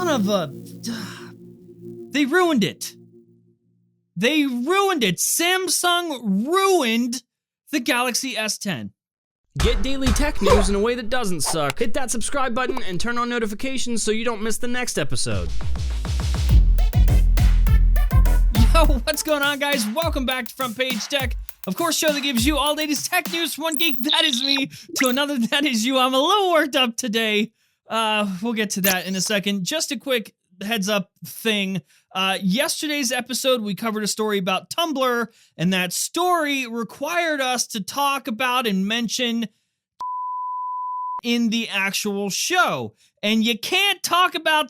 Son of a... They ruined it. They ruined it. Samsung ruined the Galaxy S10. Get daily tech news in a way that doesn't suck. Hit that subscribe button and turn on notifications so you don't miss the next episode. Yo, what's going on, guys? Welcome back to Front Page Tech. Of course, show that gives you all latest tech news from one geek, that is me, to another, that is you. I'm a little worked up today. We'll get to that in a second. Just a quick heads up thing. Yesterday's episode, we covered a story about Tumblr, and that story required us to talk about and mention in the actual show. And you can't talk about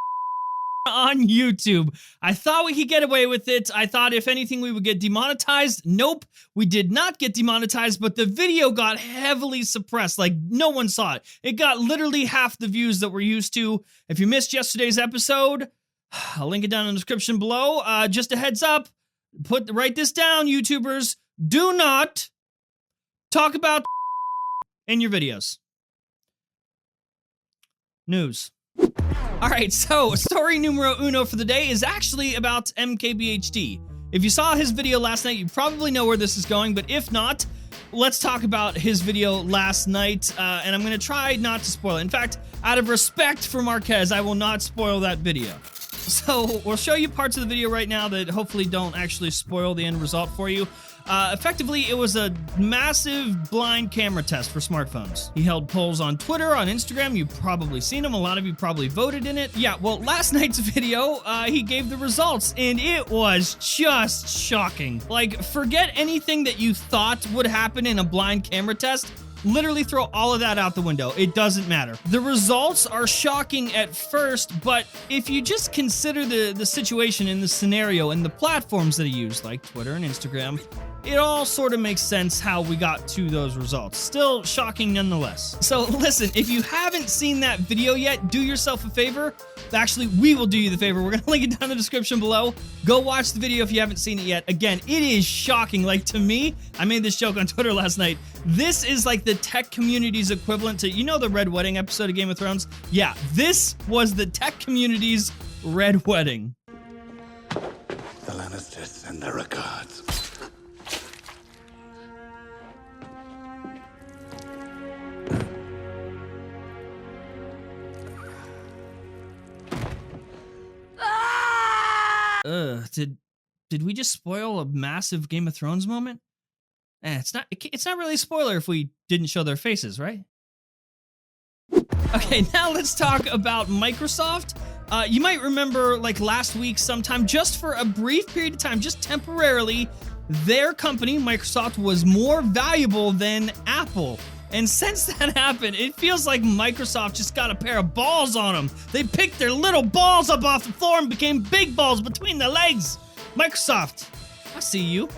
on YouTube. I thought we could get away with it. I thought if anything we would get demonetized. Nope, we did not get demonetized, but the video got heavily suppressed. Like, no one saw it. It got literally half the views that we're used to. If you missed yesterday's episode, I'll link it down in the description below. Just a heads up, write this down, YouTubers. Do not talk about in your videos. News. All right, so story numero uno for the day is actually about MKBHD. If you saw his video last night, you probably know where this is going, but if not, let's talk about his video last night, and I'm going to try not to spoil it. In fact, out of respect for Marquez, I will not spoil that video. So we'll show you parts of the video right now that hopefully don't actually spoil the end result for you. Effectively, it was a massive blind camera test for smartphones. He held polls on Twitter, on Instagram. You've probably seen them. A lot of you probably voted in it. Yeah, well, last night's video, he gave the results, and it was just shocking. Like, forget anything that you thought would happen in a blind camera test. Literally throw all of that out the window. It doesn't matter. The results are shocking at first, but if you just consider the situation and the scenario and the platforms that he used, like Twitter and Instagram, it all sort of makes sense how we got to those results. Still shocking nonetheless. So listen, if you haven't seen that video yet, do yourself a favor. Actually, we will do you the favor. We're gonna link it down in the description below. Go watch the video if you haven't seen it yet. Again, it is shocking. Like, to me, I made this joke on Twitter last night. This is like the tech community's equivalent to, you know, the Red Wedding episode of Game of Thrones? Yeah, this was the tech community's Red Wedding. The Lannisters send their regards. Did we just spoil a massive Game of Thrones moment? It's not really a spoiler if we didn't show their faces, right? Okay, now let's talk about Microsoft. You might remember, like, last week sometime, just for a brief period of time, just temporarily, their company, Microsoft, was more valuable than Apple. And since that happened, it feels like Microsoft just got a pair of balls on them. They picked their little balls up off the floor and became big balls between their legs. Microsoft, I see you.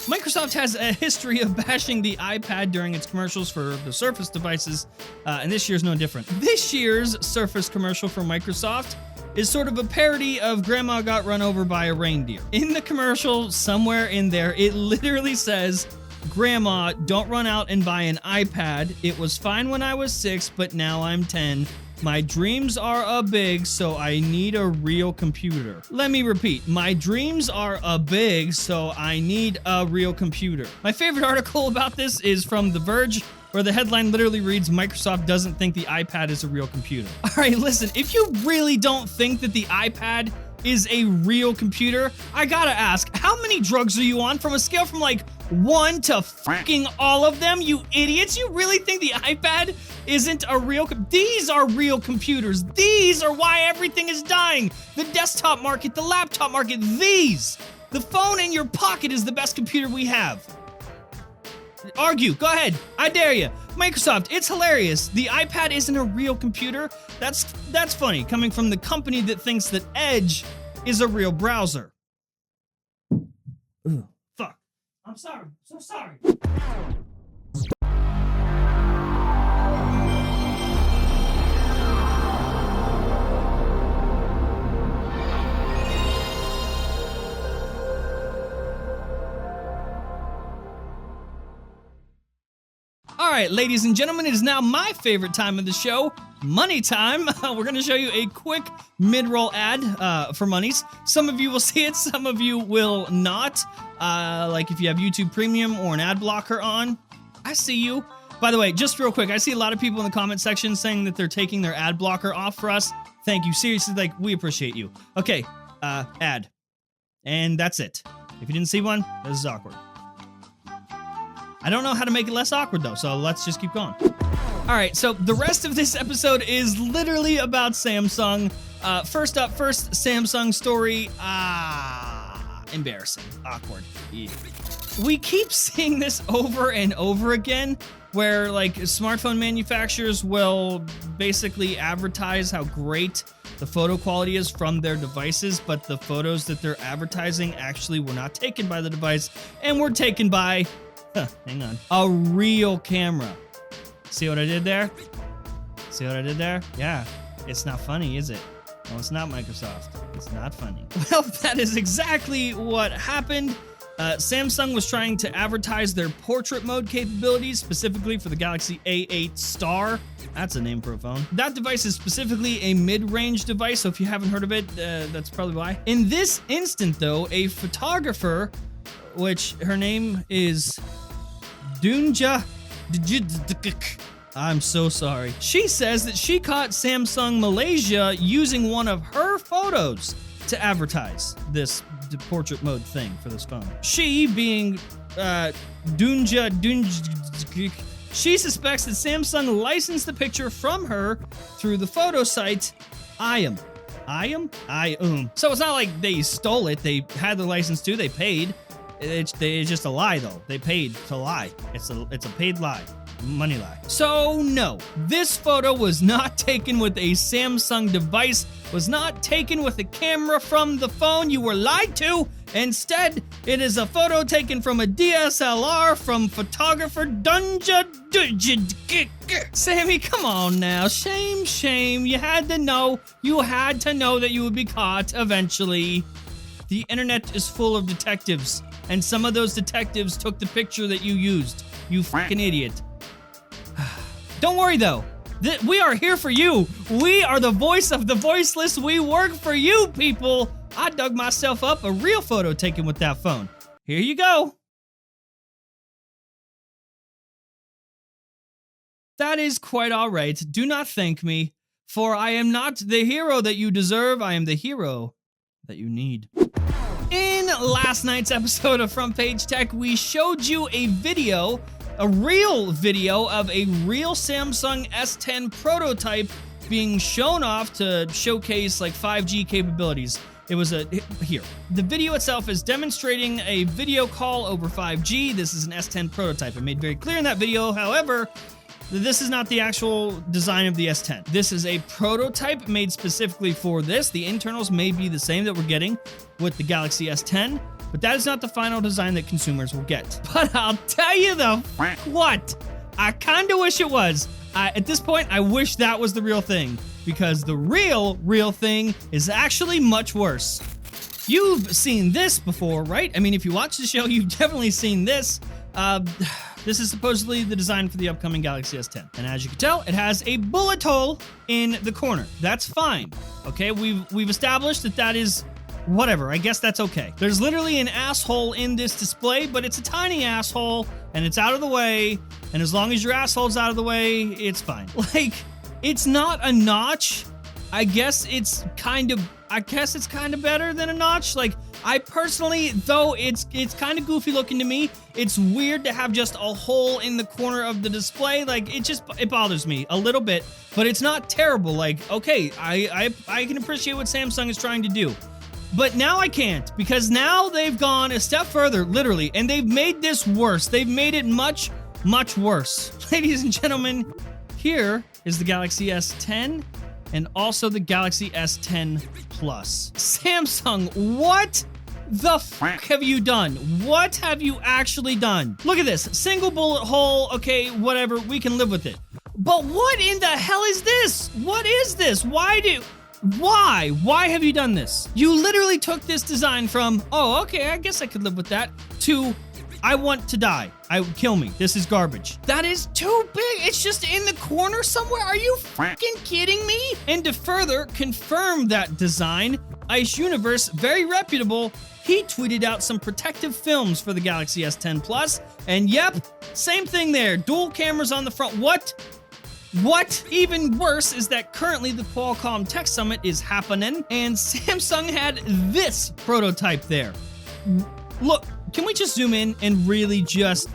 Microsoft has a history of bashing the iPad during its commercials for the Surface devices, and this year's no different. This year's Surface commercial for Microsoft is sort of a parody of Grandma Got Run Over by a Reindeer. In the commercial, somewhere in there, it literally says, "Grandma, don't run out and buy an iPad. It was fine when I was 6, but now I'm 10. My dreams are a big, so I need a real computer." Let me repeat. My dreams are a big, so I need a real computer. My favorite article about this is from The Verge, where the headline literally reads, "Microsoft doesn't think the iPad is a real computer." All right, listen, if you really don't think that the iPad is a real computer, I gotta ask, how many drugs are you on? From a scale from like 1 to fucking all of them, you idiots? You really think the iPad isn't a real These are real computers. These are why everything is dying. The desktop market, the laptop market, these. The phone in your pocket is the best computer we have. Argue, go ahead, I dare you. Microsoft, it's hilarious. The iPad isn't a real computer. That's funny, coming from the company that thinks that Edge is a real browser. Ugh, fuck. I'm sorry, so sorry. All right, ladies and gentlemen, it is now my favorite time of the show, money time. We're going to show you a quick mid-roll ad for monies. Some of you will see it, some of you will not. Like if you have YouTube Premium or an ad blocker on, I see you. By the way, just real quick, I see a lot of people in the comment section saying that they're taking their ad blocker off for us. Thank you. Seriously, like, we appreciate you. Okay, ad. And that's it. If you didn't see one, this is awkward. I don't know how to make it less awkward, though, so let's just keep going. All right, so the rest of this episode is literally about Samsung. First up, Samsung story. Embarrassing. Awkward. Yeah. We keep seeing this over and over again, where like smartphone manufacturers will basically advertise how great the photo quality is from their devices, but the photos that they're advertising actually were not taken by the device and were taken by, hang on, a real camera. See what I did there? See what I did there? Yeah, it's not funny, is it? No, it's not Microsoft. It's not funny. Well, that is exactly what happened. Samsung was trying to advertise their portrait mode capabilities, specifically for the Galaxy A8 Star. That's a name for a phone. That device is specifically a mid-range device, so if you haven't heard of it, that's probably why. In this instant, though, a photographer, which her name is Dunja... I'm so sorry. She says that she caught Samsung Malaysia using one of her photos to advertise this portrait mode thing for this phone. She, being Dunja, she suspects that Samsung licensed the picture from her through the photo site IUM. So it's not like they stole it. They had the license too. They paid. It's just a lie, though. They paid to lie. It's a paid lie. Money lie. So no, this photo was not taken with a Samsung device, was not taken with a camera from the phone. You were lied to. Instead, it is a photo taken from a DSLR from photographer Dunja. Sammy, come on now. Shame. You had to know. You had to know that you would be caught eventually. The internet is full of detectives, and some of those detectives took the picture that you used. You fucking idiot. Don't worry, though. We are here for you. We are the voice of the voiceless. We work for you, people. I dug myself up a real photo taken with that phone. Here you go. That is quite all right. Do not thank me, for I am not the hero that you deserve. I am the hero that you need. In last night's episode of Front Page Tech, we showed you a real video of a real Samsung S10 prototype being shown off to showcase like 5G capabilities. It was here. The video itself is demonstrating a video call over 5G. This is an S10 prototype. I made very clear in that video, however, this is not the actual design of the S10. This is a prototype made specifically for this. The internals may be the same that we're getting with the Galaxy S10, but that is not the final design that consumers will get. But I'll tell you what, I kind of wish it was. At this point, I wish that was the real thing, because the real thing is actually much worse. You've seen this before, right? I mean, if you watch the show, you've definitely seen this. This is supposedly the design for the upcoming Galaxy S10. And as you can tell, it has a bullet hole in the corner. That's fine. Okay, we've established that is whatever. I guess that's okay. There's literally an asshole in this display, but it's a tiny asshole and it's out of the way. And as long as your asshole's out of the way, it's fine. Like, it's not a notch. I guess it's kind of better than a notch. Like, I personally, though it's kind of goofy looking to me, it's weird to have just a hole in the corner of the display. Like, it bothers me a little bit, but it's not terrible. Like, okay, I can appreciate what Samsung is trying to do. But now I can't, because now they've gone a step further, literally, and they've made this worse. They've made it much, much worse. Ladies and gentlemen, here is the Galaxy S10 and also the Galaxy S10 Plus. Samsung, what the fuck have you done? What have you actually done? Look at this, single bullet hole, okay, whatever, we can live with it. But what in the hell is this? What is this? Why have you done this? You literally took this design from, oh, okay, I guess I could live with that, to, I want to die. Kill me. This is garbage. That is too big. It's just in the corner somewhere. Are you fucking kidding me? And to further confirm that design, Ice Universe, very reputable, he tweeted out some protective films for the Galaxy S10 Plus. And yep, same thing there. Dual cameras on the front. What? Even worse is that currently the Qualcomm Tech Summit is happening, and Samsung had this prototype there. Look, can we just zoom in and really just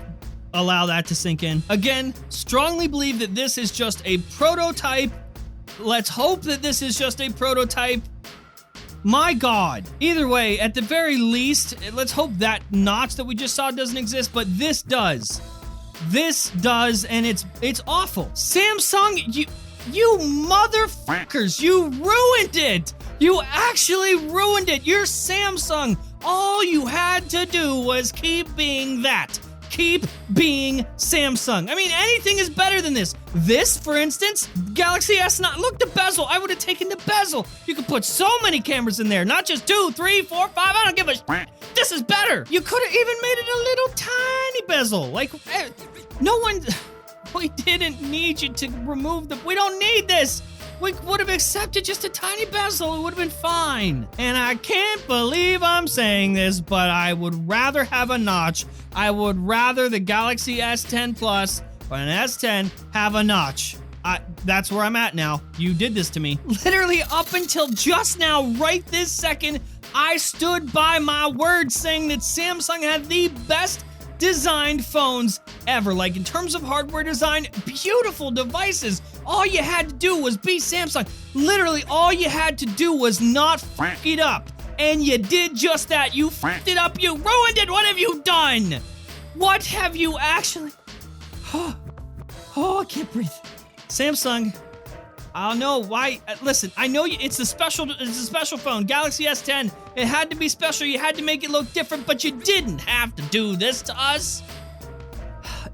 allow that to sink in? Again, strongly believe that this is just a prototype. Let's hope that this is just a prototype. My God. Either way, at the very least, let's hope that notch that we just saw doesn't exist, but this does. This does, and it's awful. Samsung, you motherfuckers, you ruined it. You actually ruined it. You're Samsung. All you had to do was keep being that. Keep being Samsung. I mean, anything is better than this. This, for instance, Galaxy S9. Look, the bezel. I would have taken the bezel. You could put so many cameras in there. Not just 2, 3, 4, 5. I don't give a shit. This is better. You could have even made it a little tiny bezel. Like, no one... We didn't need you to remove the... We don't need this. We would have accepted just a tiny bezel. It would have been fine. And I can't believe I'm saying this, but I would rather have a notch. I would rather the Galaxy S10 Plus or an S10 have a notch. That's where I'm at now. You did this to me. Literally up until just now, right this second, I stood by my word saying that Samsung had the best designed phones ever. Like, in terms of hardware design, beautiful devices. All you had to do was be Samsung. Literally, all you had to do was not fuck it up. And you did just that. You fucked it up. You ruined it. What have you done? What have you actually... Oh, I can't breathe. Samsung, I don't know why. Listen, I know it's a special phone, Galaxy S10. It had to be special. You had to make it look different, but you didn't have to do this to us.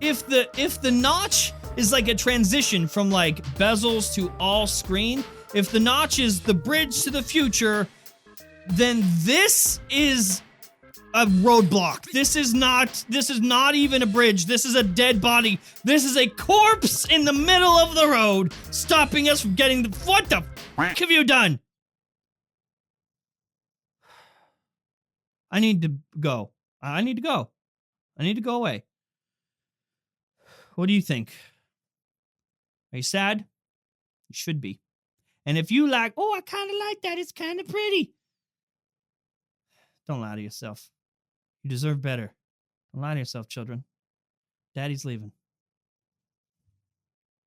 If the notch is like a transition from like bezels to all screen, if the notch is the bridge to the future, then this is a roadblock. This is not even a bridge. This is a dead body. This is a corpse in the middle of the road, stopping us from getting the... What the f*** have you done? I need to go. I need to go. I need to go away. What do you think? Are you sad? You should be. And if you like, oh, I kind of like that. It's kind of pretty. Don't lie to yourself. You deserve better. Don't lie to yourself, children. Daddy's leaving.